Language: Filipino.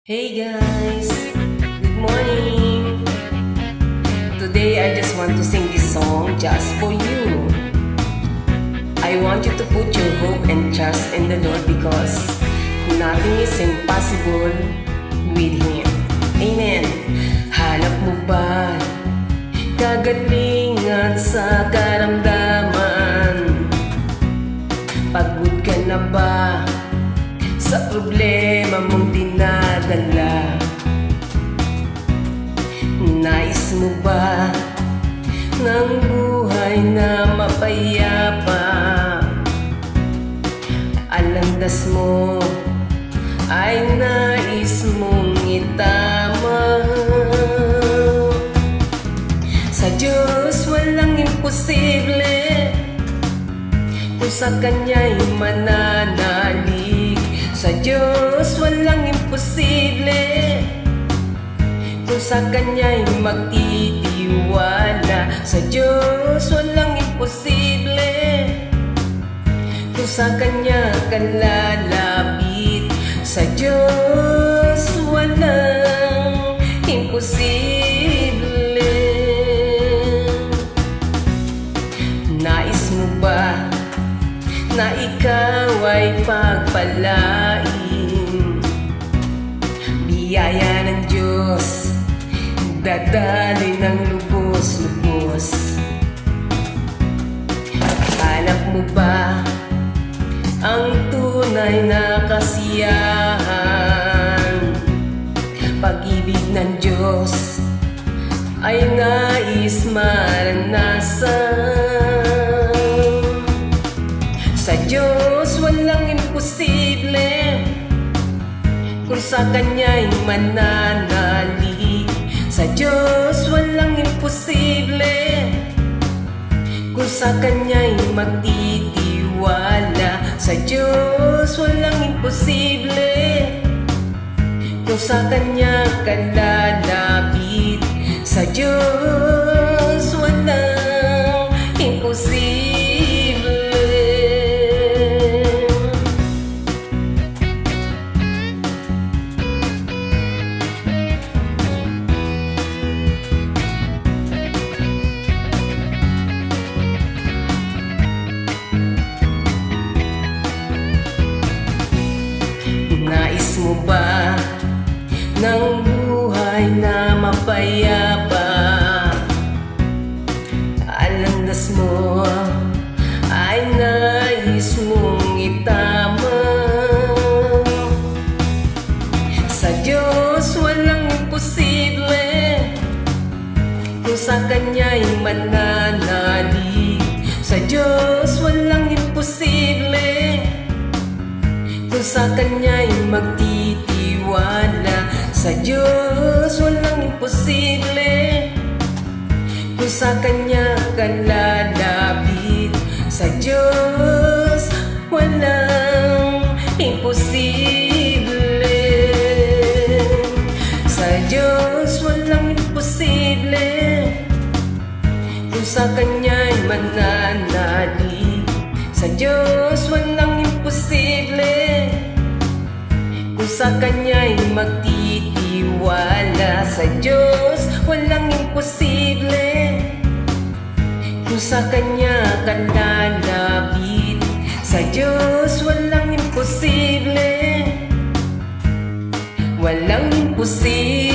Hey guys, good morning. Today I just want to sing this song just for you. I want you to put your hope and trust in the Lord because nothing is impossible with Him. Amen. Hanap mo ba kagalingan sa karamdaman? Pagod ka na ba sa problema mong dinadala? Nais mo ba ng buhay na mapayapa? Ang landas mo ay nais mong itama. Sa Diyos walang imposible, kung sa Kanya'y mananalig. Sa Diyos walang imposible, kung sa Kanya'y magtitiwala. Sa Diyos walang imposible, kung sa Kanya ka lalapit. Sa Diyos walang imposible. Nais mo ba na ikaw ay pagpalain? Biyaya ng Diyos dadali ng lubos-lubos. Hanap mo ba ang tunay na kasiyahan? Pag-ibig ng Diyos ay nais maranasan. Sa Diyos walang imposible, kung sa Kanya'y mananalig. Sa Diyos walang imposible, kung sa Kanya'y magtitiwala. Sa Diyos walang imposible, kung sa Kanya ka lalapit. Sa Diyos walang imposible. Nais mo ba ng buhay na mapayapa? Ang landas mo ay nais mong itama. Sa Diyos walang imposible, kung sa Kanya'y mananalig. Sa Diyos walang imposible, kung sa Kanya'y magtitiwala. Sa Diyos walang imposible, kung sa Kanya ka lalapit. Sa Diyos walang imposible. Sa Diyos walang imposible, kung sa Kanya'y mananalig. Sa Diyos walang imposible, kung sa Kanya'y magtitiwala. Sa Diyos walang imposible, kung sa Kanya ka lalapit. Sa Diyos walang imposible, walang imposible.